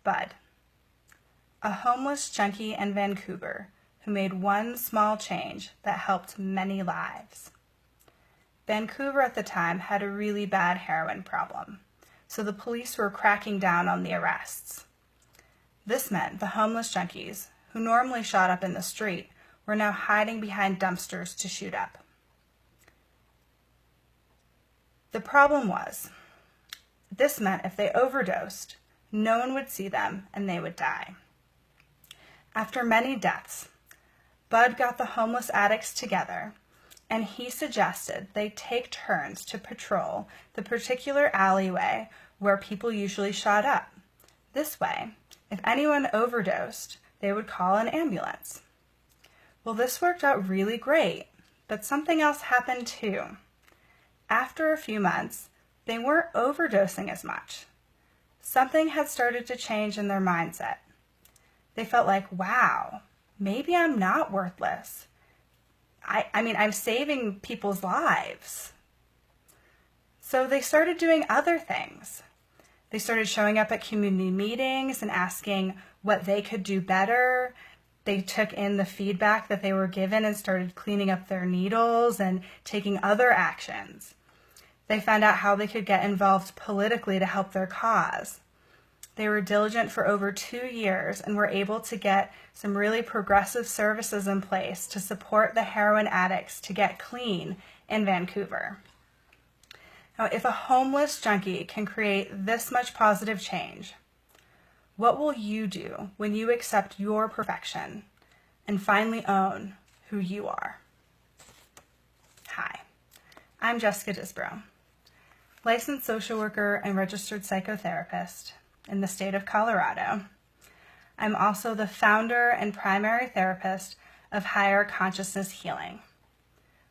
Bud, a homeless junkie in Vancouver who made one small change that helped many lives. Vancouver at the time had a really bad heroin problem, so the police were cracking down on the arrests. This meant the homeless junkies, who normally shot up in the street, were now hiding behind dumpsters to shoot up. The problem was, this meant if they overdosed, no one would see them and they would die. After many deaths, Bud got the homeless addicts together and he suggested they take turns to patrol the particular alleyway where people usually shot up. This way, if anyone overdosed, they would call an ambulance. Well, this worked out really great, but something else happened too. After a few months, they weren't overdosing as much. Something had started to change in their mindset. They felt like, wow, maybe I'm not worthless. I mean, I'm saving people's lives. So they started doing other things. They started showing up at community meetings and asking what they could do better. They took in the feedback that they were given and started cleaning up their needles and taking other actions. They found out how they could get involved politically to help their cause. They were diligent for over 2 years and were able to get some really progressive services in place to support the heroin addicts to get clean in Vancouver. Now, if a homeless junkie can create this much positive change, what will you do when you accept your perfection and finally own who you are? Hi, I'm Jessica Disbrow, licensed social worker and registered psychotherapist in the state of Colorado. I'm also the founder and primary therapist of Higher Consciousness Healing.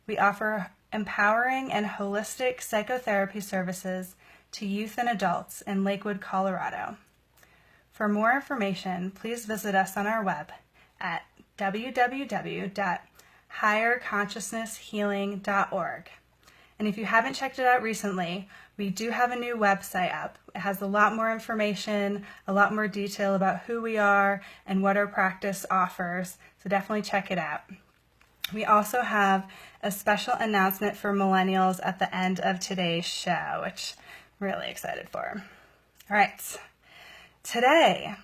We offer empowering and holistic psychotherapy services to youth and adults in Lakewood, Colorado. For more information, please visit us on our web at www.higherconsciousnesshealing.org. And if you haven't checked it out recently, we do have a new website up. It has a lot more information, a lot more detail about who we are and what our practice offers, so definitely check it out. We also have a special announcement for Millennials at the end of today's show, which I'm really excited for. All right, today,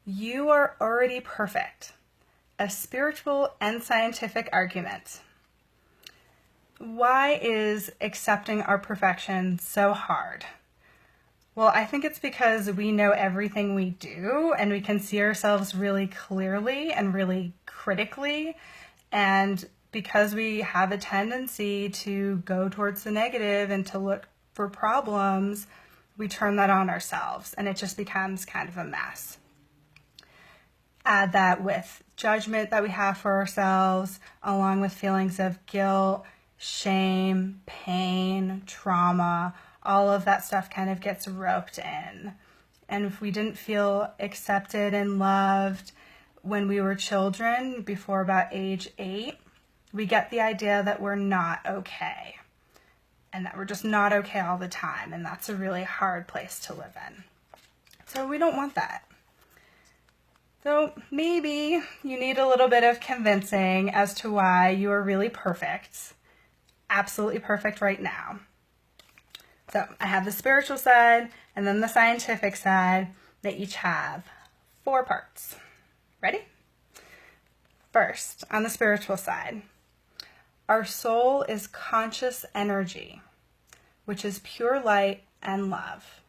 you are already perfect, a spiritual and scientific argument. Why is accepting our perfection so hard? Well, I think it's because we know everything we do and we can see ourselves really clearly and really critically. And because we have a tendency to go towards the negative and to look for problems, we turn that on ourselves and it just becomes kind of a mess. Add that with judgment that we have for ourselves, along with feelings of guilt, shame, pain, trauma, all of that stuff kind of gets roped in. And if we didn't feel accepted and loved when we were children, before about age 8, we get the idea that we're not okay and that we're just not okay all the time. And that's a really hard place to live in. So we don't want that. So maybe you need a little bit of convincing as to why you are really perfect. Absolutely perfect right now. So I have the spiritual side and then the scientific side. They each have 4 parts. Ready? First, on the spiritual side, our soul is conscious energy, which is pure light and love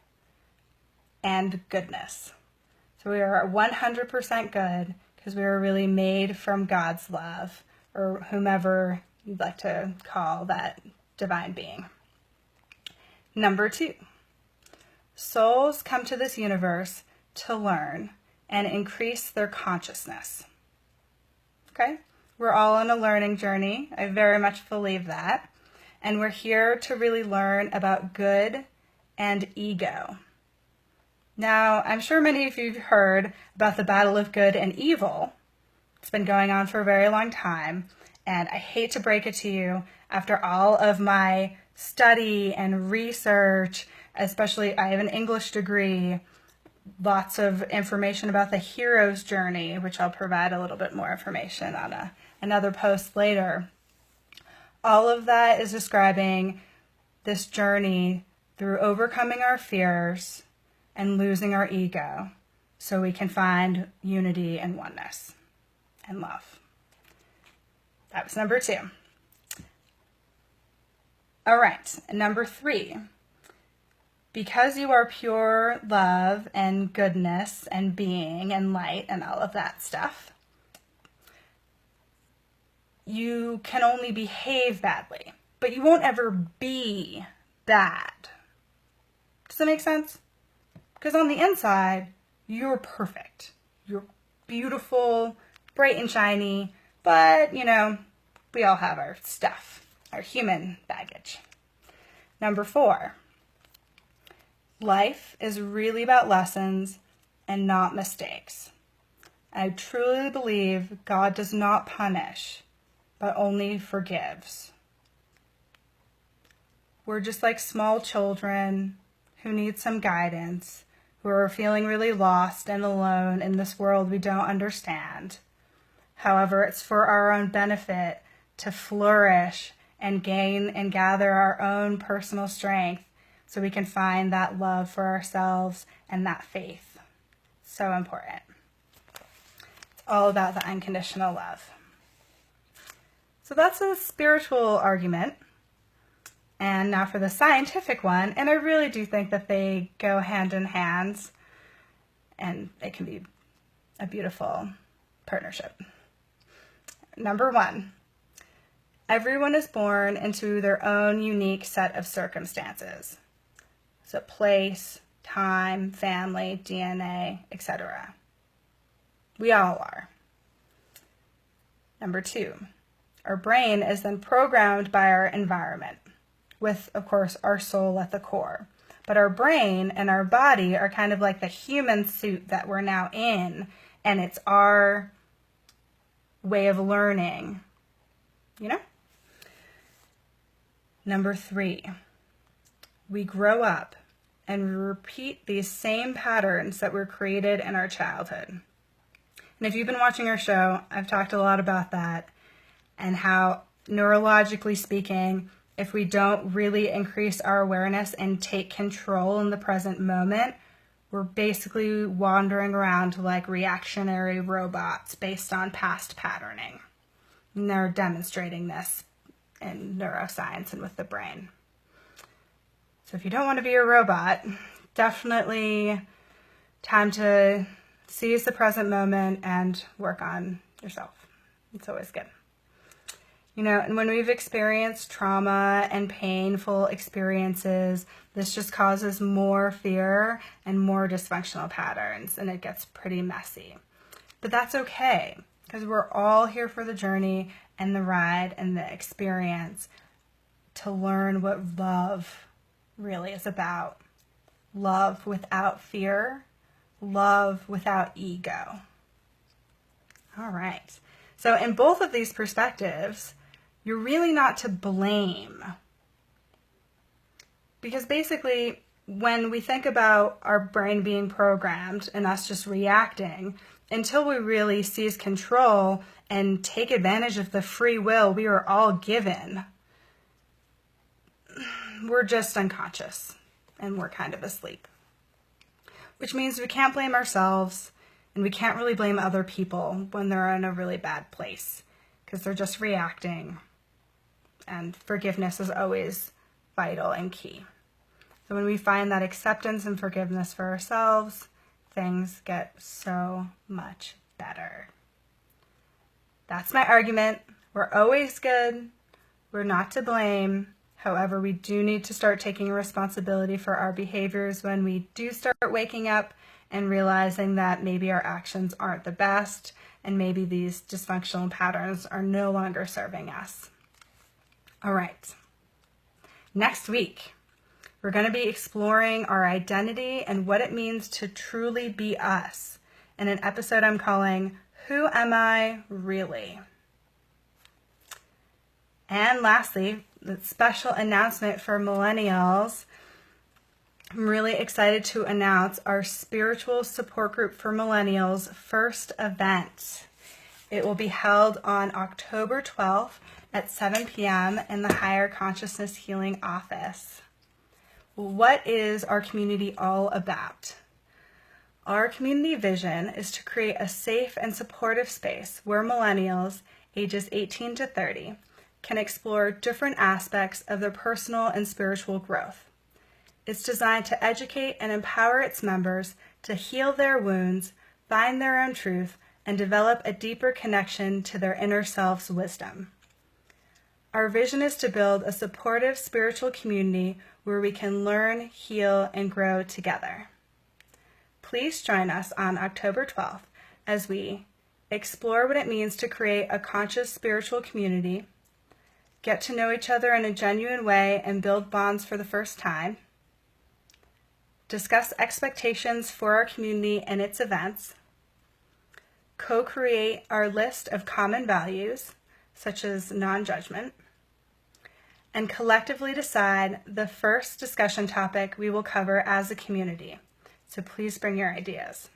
and goodness. So we are 100% good because we were really made from God's love, or whomever you'd like to call that divine being. Number 2, souls come to this universe to learn and increase their consciousness. Okay? We're all on a learning journey. I very much believe that. And we're here to really learn about good and ego. Now, I'm sure many of you have heard about the battle of good and evil. It's been going on for a very long time. And I hate to break it to you, after all of my study and research, especially I have an English degree, lots of information about the hero's journey, which I'll provide a little bit more information on another post later. All of that is describing this journey through overcoming our fears and losing our ego so we can find unity and oneness and love. That was number 2. All right, number 3. Because you are pure love and goodness and being and light and all of that stuff, you can only behave badly, but you won't ever be bad. Does that make sense? Because on the inside, you're perfect. You're beautiful, bright and shiny, but, we all have our stuff, our human baggage. Number 4. Life is really about lessons and not mistakes. I truly believe God does not punish, but only forgives. We're just like small children who need some guidance, who are feeling really lost and alone in this world we don't understand. However, it's for our own benefit to flourish and gain and gather our own personal strength so we can find that love for ourselves and that faith. So important. It's all about the unconditional love. So that's a spiritual argument. And now for the scientific one, and I really do think that they go hand in hand, and it can be a beautiful partnership. Number 1, everyone is born into their own unique set of circumstances. So place, time, family, DNA, etc. We all are. Number 2, our brain is then programmed by our environment, with, of course, our soul at the core. But our brain and our body are kind of like the human suit that we're now in, and it's our way of learning, Number 3, we grow up and we repeat these same patterns that were created in our childhood. And if you've been watching our show, I've talked a lot about that and how, neurologically speaking, if we don't really increase our awareness and take control in the present moment, we're basically wandering around like reactionary robots based on past patterning. And they're demonstrating this in neuroscience and with the brain. So if you don't want to be a robot, definitely time to seize the present moment and work on yourself. It's always good. And when we've experienced trauma and painful experiences, this just causes more fear and more dysfunctional patterns, and it gets pretty messy. But that's okay, because we're all here for the journey and the ride and the experience to learn what love really is about. Love without fear, love without ego. All right. So in both of these perspectives, you're really not to blame. Because basically, when we think about our brain being programmed and us just reacting, until we really seize control and take advantage of the free will we are all given, we're just unconscious and we're kind of asleep. Which means we can't blame ourselves and we can't really blame other people when they're in a really bad place because they're just reacting. And forgiveness is always vital and key. So when we find that acceptance and forgiveness for ourselves, things get so much better. That's my argument. We're always good. We're not to blame. However, we do need to start taking responsibility for our behaviors when we do start waking up and realizing that maybe our actions aren't the best and maybe these dysfunctional patterns are no longer serving us. All right. Next week, we're going to be exploring our identity and what it means to truly be us in an episode I'm calling, Who Am I Really? And lastly, the special announcement for Millennials. I'm really excited to announce our Spiritual Support Group for Millennials first event. It will be held on October 12th at 7 p.m. in the Higher Consciousness Healing Office. What is our community all about? Our community vision is to create a safe and supportive space where millennials, ages 18 to 30, can explore different aspects of their personal and spiritual growth. It's designed to educate and empower its members to heal their wounds, find their own truth, and develop a deeper connection to their inner self's wisdom. Our vision is to build a supportive spiritual community where we can learn, heal, and grow together. Please join us on October 12th as we explore what it means to create a conscious spiritual community, get to know each other in a genuine way and build bonds for the first time, discuss expectations for our community and its events, co-create our list of common values, such as non-judgment, and collectively decide the first discussion topic we will cover as a community. So please bring your ideas.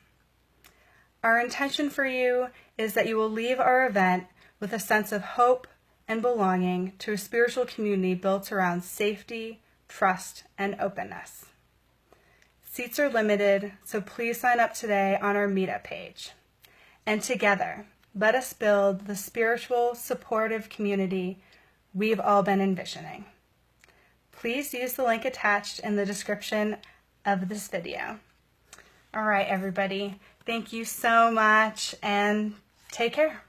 Our intention for you is that you will leave our event with a sense of hope and belonging to a spiritual community built around safety, trust, and openness. Seats are limited, so please sign up today on our meetup page. And together, let us build the spiritual, supportive community we've all been envisioning. Please use the link attached in the description of this video. All right, everybody, thank you so much and take care.